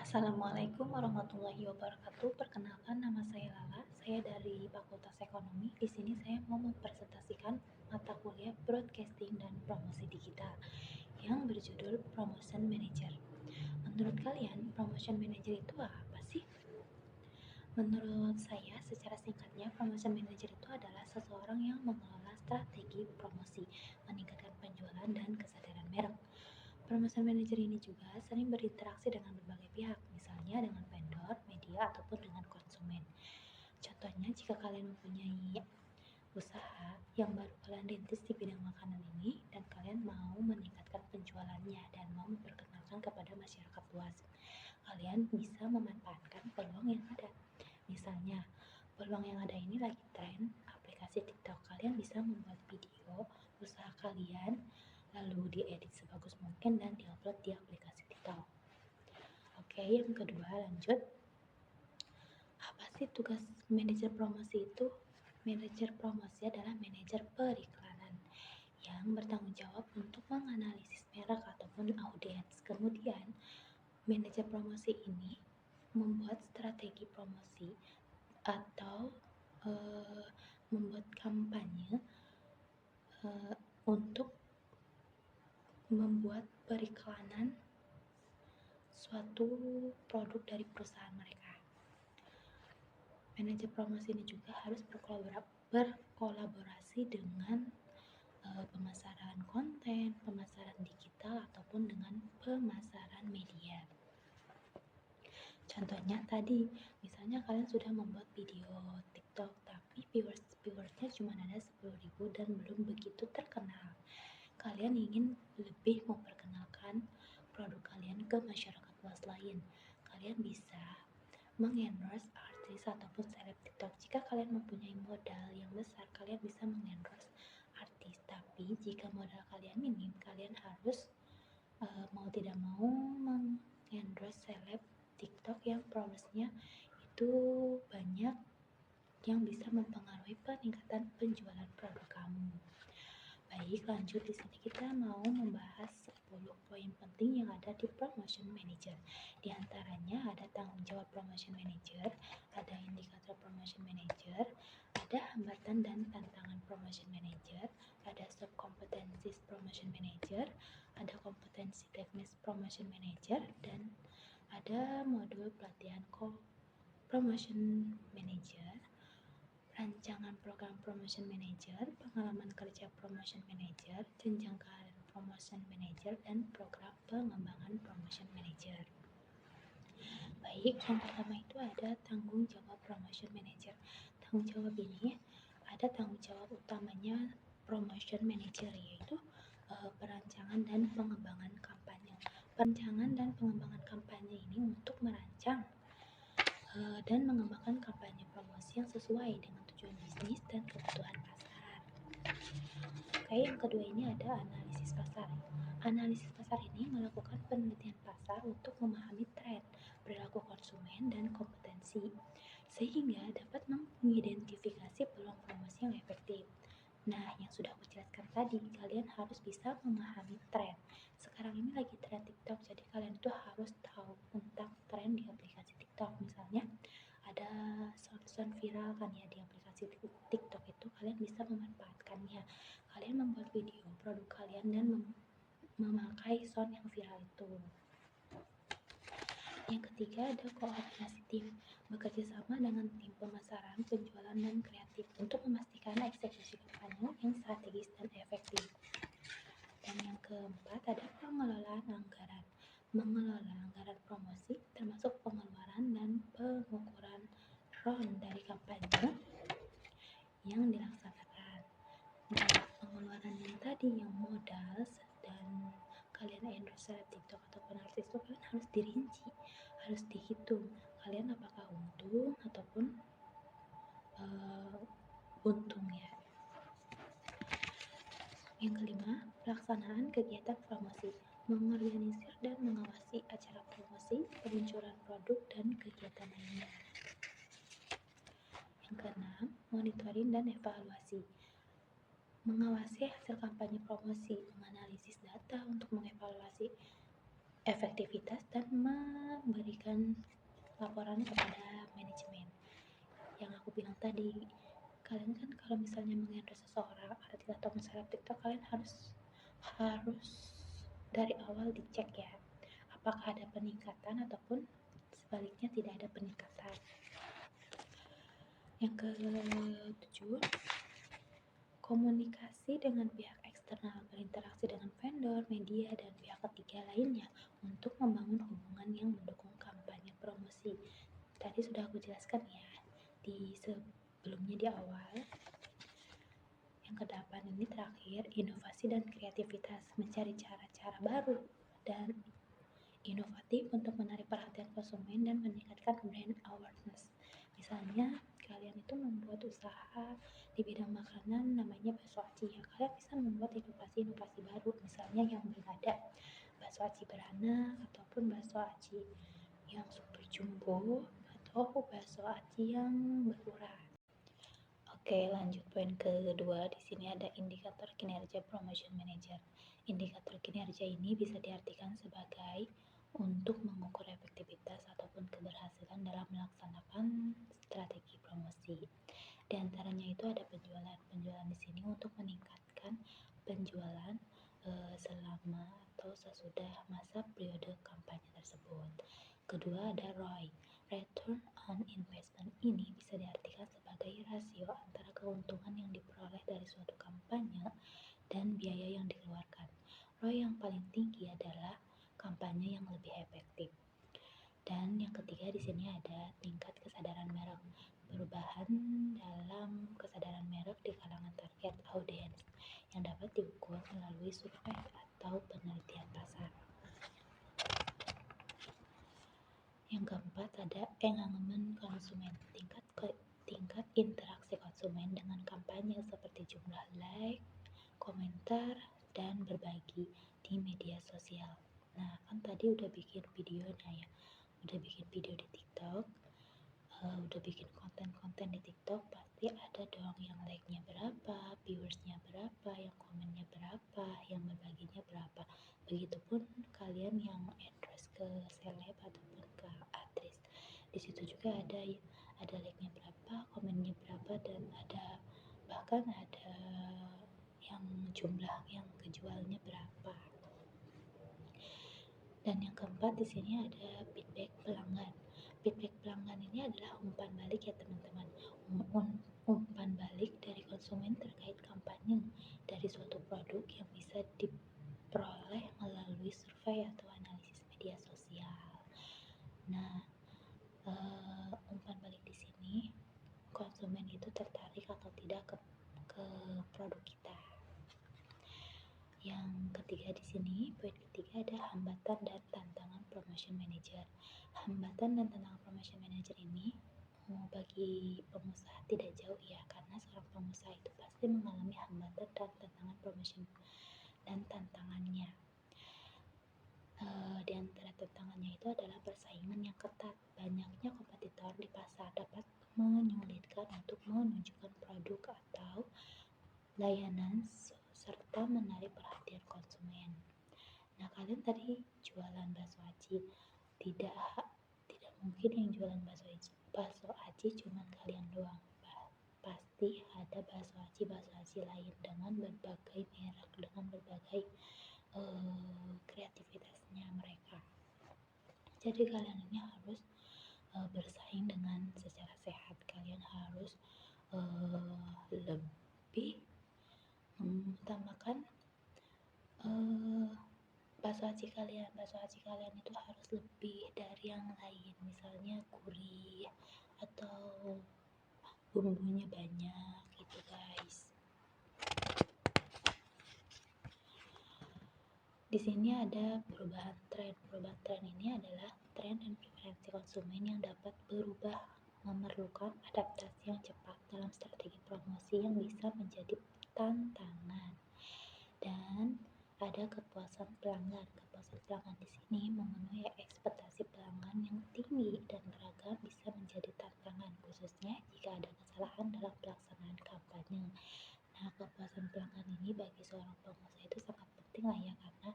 Assalamualaikum warahmatullahi wabarakatuh. Perkenalkan, nama saya Lala. Saya dari Fakultas Ekonomi. Di sini saya mau mempresentasikan mata kuliah Broadcasting dan Promosi Digital yang berjudul Promotion Manager. Menurut kalian, Promotion Manager itu apa sih? Menurut saya, secara singkatnya, Promotion Manager itu adalah seseorang yang mengelola strategi promosi, meningkatkan penjualan dan kesadaran merek. Promotion Manager ini juga sering berinteraksi dengan berbagai pihak, misalnya dengan vendor, media, ataupun dengan konsumen. Contohnya, jika kalian mempunyai usaha yang baru kalian rintis di bidang makanan ini dan kalian mau meningkatkan penjualannya dan mau memperkenalkan kepada masyarakat luas, kalian bisa memanfaatkan peluang yang ada. Misalnya, peluang yang ada ini lagi tren aplikasi TikTok. Kalian bisa membuat video usaha kalian lalu diedit sebagus mungkin dan diupload di aplikasi TikTok. Oke, yang kedua lanjut. Apa sih tugas manajer promosi itu? Manajer promosi adalah manajer periklanan yang bertanggung jawab untuk menganalisis merek ataupun audiens. Kemudian, manajer promosi ini membuat strategi promosi atau membuat kampanye untuk membuat periklanan suatu produk dari perusahaan mereka. Manajer promosi ini juga harus berkolaborasi dengan pemasaran konten, pemasaran digital, ataupun dengan pemasaran media. Contohnya tadi, misalnya kalian sudah membuat video TikTok, tapi viewersnya cuma ada 10.000 dan belum begitu terkenal. Kalian ingin lebih memperkenalkan produk kalian ke masyarakat luas lain. Kalian bisa mengendorse artis ataupun seleb TikTok. Jika kalian mempunyai modal yang besar, kalian bisa mengendorse artis. Tapi jika modal kalian minim, kalian harus mau tidak mau mengendorse seleb TikTok yang followersnya itu banyak, yang bisa mempengaruhi peningkatan penjualan produk kamu. Baik, lanjut. Di sini kita mau membahas 10 poin penting yang ada di Promotion Manager. Di antaranya ada tanggung jawab Promotion Manager, ada indikator Promotion Manager, ada hambatan dan tantangan Promotion Manager, ada subkompetensi Promotion Manager, ada kompetensi teknis Promotion Manager, dan ada modul pelatihan Promotion Manager, rancangan program Promotion Manager, pengalaman kerja Promotion Manager, jenjang karir Promotion Manager, dan program pengembangan Promotion Manager. Baik, yang pertama itu ada tanggung jawab Promotion Manager. Tanggung jawab ini ada tanggung jawab utamanya Promotion Manager, yaitu perancangan dan pengembangan kampanye. Perancangan dan pengembangan kampanye ini untuk merancang dan mengembangkan kampanye promosi yang sesuai dengan tujuan bisnis dan kebutuhan pasar. Oke, yang kedua ini ada analisis pasar. Analisis pasar ini melakukan penelitian pasar untuk memahami tren, perilaku konsumen, dan kompetensi, sehingga dapat mengidentifikasi peluang promosi yang efektif. Nah, yang sudah aku jelaskan tadi, kalian harus bisa memahami tren. Sekarang ini lagi tren TikTok, jadi kalian itu harus tahu tentang tren di aplikasi TikTok. Misalnya, ada sound viral kan ya di aplikasi TikTok itu, kalian bisa memanfaatkannya. Kalian membuat video produk kalian dan memakai sound yang viral itu. Yang ketiga ada koordinasi tim, bekerja sama dengan tim pemasaran, penjualan, dan kreatif untuk memastikan eksekusi kampanye yang strategis dan efektif. Dan yang keempat ada pengelolaan anggaran, mengelola anggaran promosi termasuk pengeluaran dan pengukuran ROI dari kampanye yang dilaksanakan. Dan pengeluaran yang tadi, yang modal dan kalian endorse TikTok ataupun artis itu, kalian harus dirinci, harus dihitung kalian apakah untung ataupun untung ya. Yang kelima, pelaksanaan kegiatan promosi, mengorganisir dan mengawasi acara promosi, peluncuran produk, dan kegiatan lainnya. Yang keenam, monitoring dan evaluasi, mengawasi hasil kampanye promosi, menganalisis data untuk mengevaluasi efektivitas dan memberikan dan laporan kepada manajemen. Yang aku bilang tadi, kalian kan kalau misalnya mengendorse seseorang artis atau seleb TikTok, kalian harus dari awal dicek ya, apakah ada peningkatan ataupun sebaliknya tidak ada peningkatan. Yang ke-7, komunikasi dengan pihak eksternal, berinteraksi dengan vendor, media, dan pihak ketiga lainnya untuk membangun hubungan yang mendukung kampanye promosi. Tadi sudah aku jelaskan ya di sebelumnya di awal. Yang ke-8 ini terakhir, inovasi dan kreativitas, mencari cara-cara baru dan inovatif untuk menarik perhatian konsumen dan meningkatkan brand awareness. Misalnya kalian itu membuat usaha di bidang makanan namanya bakso aci ya, kalian bisa membuat inovasi-inovasi baru, misalnya yang belum ada, bakso aci beranak ataupun bakso aci yang super jumbo atau bakso aci yang berurat. Oke, lanjut poin kedua. Di sini ada indikator kinerja promotion manager. Indikator kinerja ini bisa diartikan sebagai untuk mengukur efektivitas ataupun keberhasilan dalam melaksanakan strategi promosi. Di antaranya itu ada penjualan. Penjualan di sini untuk meningkatkan penjualan selama atau sesudah masa periode kampanye tersebut. Kedua ada ROI. Return on Investment ini bisa diartikan sebagai rasio antara keuntungan yang diperoleh dari suatu kampanye dan biaya yang dikeluarkan. ROI yang paling tinggi adalah kampanye yang lebih efektif. Dan yang ketiga di sini ada tingkat kesadaran merek. Perubahan dalam kesadaran merek di kalangan target audiens yang dapat diukur melalui survei atau penelitian pasar. Yang keempat ada engagement konsumen, tingkat interaksi konsumen dengan kampanye seperti jumlah like, komentar, dan berbagi di media sosial. Nah, kan tadi udah bikin videonya ya, udah bikin video di TikTok, udah bikin konten-konten di TikTok, pasti ada dong yang like-nya berapa, viewersnya berapa, yang komennya berapa, yang berbaginya berapa. Begitupun kalian yang endorse ke seleb ataupun ke artis, di situ juga ada like-nya berapa, komennya berapa, dan bahkan ada yang jumlah yang kejualnya berapa. Dan yang keempat di sini ada feedback pelanggan. Feedback pelanggan ini adalah umpan balik ya teman-teman. Umpan balik dari konsumen terkait kampanye dari suatu produk yang bisa diperoleh melalui survei atau analisis media sosial. Nah, umpan balik di sini konsumen itu tertarik atau tidak ke produk kita. Yang ketiga di sini, poin ketiga ada hambatan dan tantangan promotion manager. Hambatan dan tantangan promotion manager ini bagi pengusaha tidak jauh ya, karena seorang pengusaha itu pasti mengalami hambatan dan tantangan promotion dan tantangannya. Di antara tantangannya itu adalah persaingan yang ketat. Banyaknya kompetitor di pasar dapat menyulitkan untuk menunjukkan produk atau layanan serta menarik perhatian konsumen. Nah, kalian tadi jualan bakso aci, tidak mungkin yang jualan bakso aci cuma kalian doang. Pasti ada bakso aci lain dengan berbagai merek, dengan berbagai kreativitasnya mereka. Jadi kalian ini harus bersaing dengan secara sehat. Kalian harus lebih mengutamakan bakso aci kalian itu harus lebih dari yang lain, misalnya gurih atau bumbunya banyak gitu guys. Di sini ada perubahan tren. Perubahan tren ini adalah tren dan preferensi konsumen yang dapat berubah, memerlukan adaptasi yang cepat dalam strategi promosi yang bisa menjadi tantangan. Dan ada kepuasan pelanggan. Kepuasan pelanggan di sini memenuhi ekspektasi pelanggan yang tinggi dan beragam bisa menjadi tantangan, khususnya jika ada kesalahan dalam pelaksanaan kampanye. Nah, kepuasan pelanggan ini bagi seorang pengusaha itu sangat penting lah ya, karena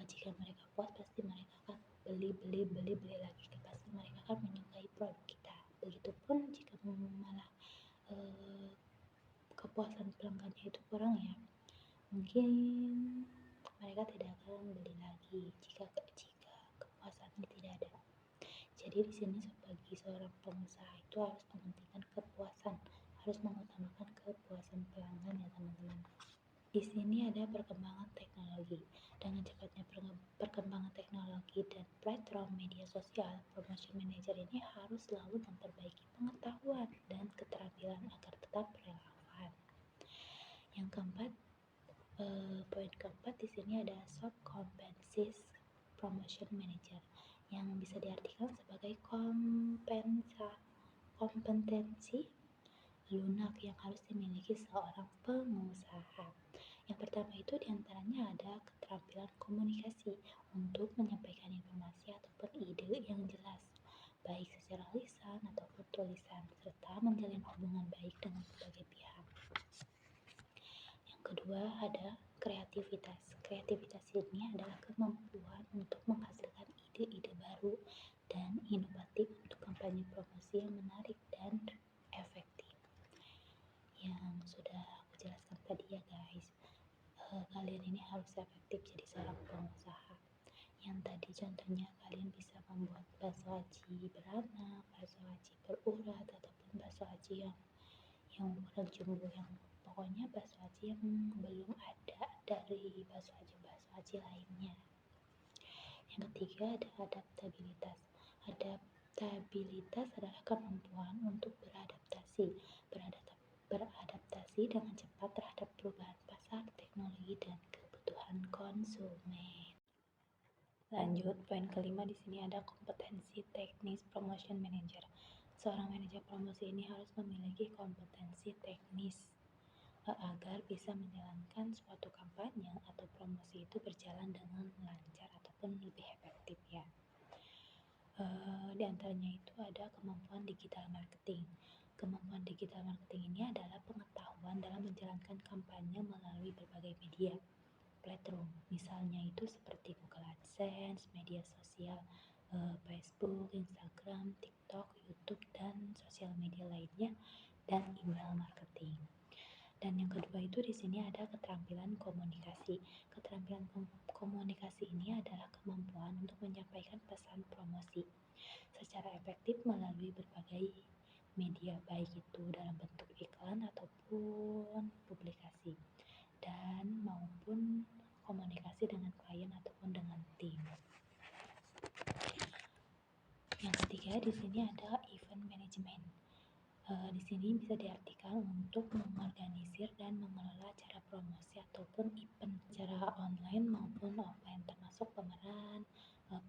jika mereka puas pasti mereka akan beli beli lagi, pasti mereka akan menyukai produk kita. Begitupun jika malah kepuasan pelanggannya itu kurang ya, mungkin mereka tidak akan beli lagi jika kepuasannya tidak ada. Jadi di sini sebagai seorang pengusaha itu harus mementingkan kepuasan, harus mengutamakan kepuasan pelanggan ya teman-teman. Di sini ada perkembangan teknologi. Dengan cepatnya perkembangan teknologi dan platform media sosial, promotion manager ini harus selalu memperbaiki pengetahuan dan keterampilan agar tetap relevan. Yang keempat, poin keempat di sini ada soft competencies promotion manager, yang bisa diartikan sebagai kompetensi lunak yang harus dimiliki seorang pengusaha. Yang pertama itu diantaranya ada keterampilan komunikasi untuk menyampaikan informasi ataupun ide yang jelas, baik secara lisan ataupun tulisan, serta menjalin hubungan baik dengan berbagai pihak. Yang kedua ada kreativitas. Kreativitas ini adalah kemampuan untuk menghasilkan ide-ide baru dan inovatif untuk kampanye promosi yang menarik dan efektif. Yang sudah aku jelaskan tadi ya guys, kalian ini harus efektif jadi seorang pengusaha. Yang tadi contohnya kalian bisa membuat bakso aci beranak, bakso aci berurat, ataupun bakso aci yang ukuran jumbo, yang pokoknya bakso aci yang belum ada dari bakso aci lainnya. Yang ketiga ada adaptabilitas. Adaptabilitas adalah kemampuan untuk beradaptasi dengan cepat terhadap perubahan pasar, teknologi, dan kebutuhan konsumen. Lanjut, poin kelima di sini ada kompetensi teknis promotion manager. Seorang manajer promosi ini harus memiliki kompetensi teknis agar bisa menjalankan suatu kampanye atau promosi itu berjalan dengan lancar ataupun lebih efektif ya. Di antaranya itu ada kemampuan digital marketing. Kemampuan digital marketing ini adalah pengetahuan dalam menjalankan kampanye melalui berbagai media platform, misalnya itu seperti Google AdSense, media sosial, Facebook, Instagram, TikTok, YouTube, dan sosial media lainnya, dan email marketing. Dan yang kedua itu di sini ada keterampilan komunikasi. Keterampilan komunikasi ini adalah kemampuan untuk menyampaikan pesan promosi secara efektif melalui berbagai media, baik itu dalam bentuk iklan ataupun publikasi, dan maupun komunikasi dengan klien ataupun dengan tim. Yang ketiga di sini ada event management. Di sini bisa diartikan untuk mengorganisir dan mengelola acara promosi ataupun event secara online maupun offline, termasuk pameran,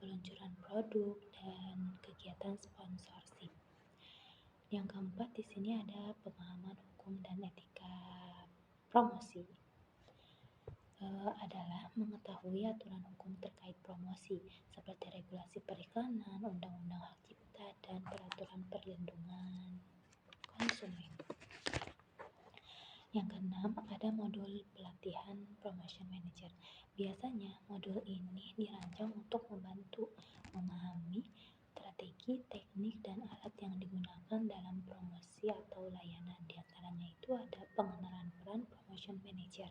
peluncuran produk, dan kegiatan sponsorship. Yang keempat di sini ada pemahaman hukum dan etika promosi. Adalah mengetahui aturan hukum terkait promosi seperti regulasi periklanan, undang-undang hak cipta, dan peraturan perlindungan konsumen. Yang keenam ada modul pelatihan promotion manager. Biasanya modul ini dirancang untuk membantu memahami strategi, teknik, dan alat yang digunakan dalam promosi atau layanan. Di antaranya itu ada pengenalan peran promotion manager,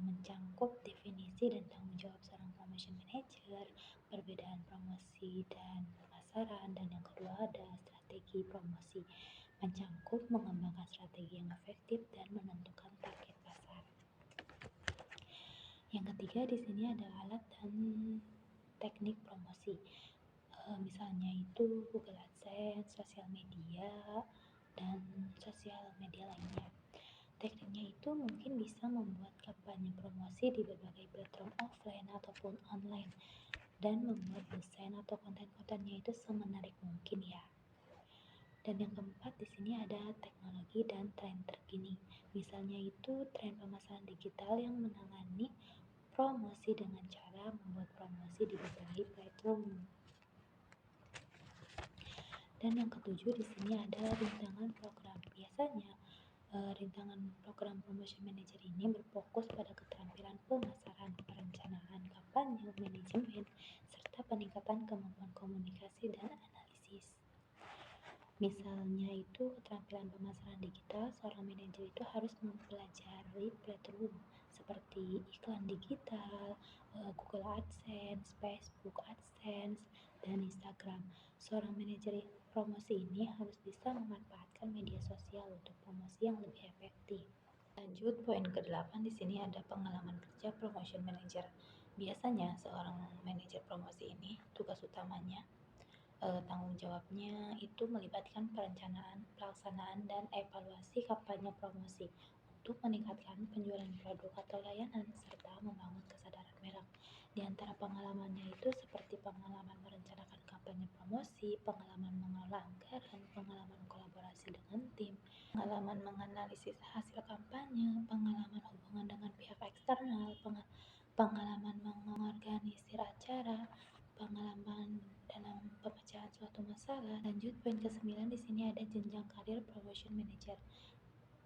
mencangkup definisi dan tanggung jawab seorang promotion manager, perbedaan promosi dan pemasaran, dan yang kedua ada strategi promosi, mencangkup mengembangkan strategi yang efektif dan menentukan target pasar. Yang ketiga di sini ada alat dan teknik promosi, misalnya itu Google AdSense, sosial media, dan sosial media lainnya. Tekniknya itu mungkin bisa membuat kampanye promosi di berbagai platform offline ataupun online, dan membuat desain atau konten-kontennya itu semenarik mungkin ya. Dan yang keempat di sini ada teknologi dan tren terkini. Misalnya itu tren pemasaran digital yang menangani promosi dengan cara membuat promosi di berbagai platform. Dan yang ketujuh di sini ada rintangan program. Biasanya Rintangan program promotion manager ini berfokus pada keterampilan pemasaran, perencanaan kampanye, manajemen, serta peningkatan kemampuan komunikasi dan analisis. Misalnya itu keterampilan pemasaran digital, seorang manajer itu harus mempelajari platform seperti iklan digital, Google AdSense, Facebook AdSense, dan Instagram. Seorang manajer promosi ini harus bisa memanfaatkan media sosial untuk promosi yang lebih efektif. Lanjut poin ke-8, di sini ada pengalaman kerja promotion manager. Biasanya seorang manajer promosi ini tugas utamanya tanggung jawabnya itu melibatkan perencanaan, pelaksanaan, dan evaluasi kampanye promosi untuk meningkatkan penjualan produk atau layanan serta membangun kesadaran merek. Di antara pengalamannya itu seperti pengalaman merencanakan kampanye promosi, pengalaman mengelola anggaran, pengalaman kolaborasi dengan tim, pengalaman menganalisis hasil kampanye, pengalaman hubungan dengan pihak eksternal, pengalaman mengorganisir acara, pengalaman dalam pemecahan suatu masalah. Lanjut poin ke-9, di sini ada jenjang karir promotion manager.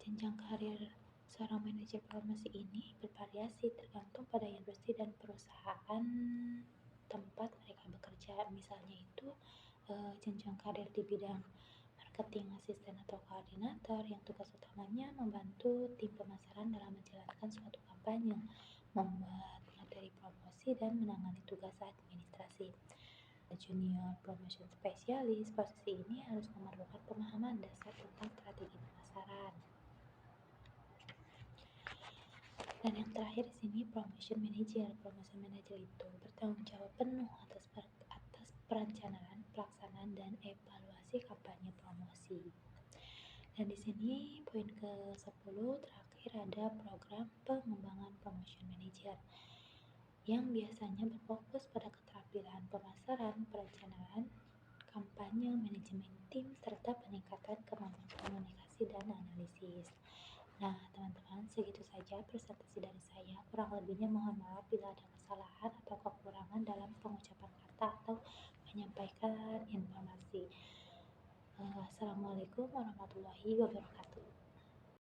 Jenjang karir seorang manajer promosi ini bervariasi tergantung pada industri dan perusahaan tempat mereka bekerja. Misalnya itu jenjang karir di bidang marketing asisten atau koordinator yang tugas utamanya membantu tim pemasaran dalam menjalankan suatu kampanye, membuat materi promosi, dan menangani tugas administrasi. Junior promotion specialist, posisi ini harus memerlukan pemahaman dasar tentang strategi pemasaran. Dan yang terakhir di sini promotion manager. Promotion manager itu bertanggung jawab penuh atas perencanaan, pelaksanaan, dan evaluasi kampanye promosi. Dan di sini poin ke-10 terakhir ada program pengembangan promotion manager yang biasanya berfokus pada keterampilan pemasaran, perencanaan, kampanye, manajemen tim, serta peningkatan kemampuan komunikasi dan analisis. Nah, teman-teman, segitu saja presentasi dari saya. Kurang lebihnya mohon maaf bila ada kesalahan atau kekurangan dalam pengucapan kata atau menyampaikan informasi. Assalamualaikum warahmatullahi wabarakatuh.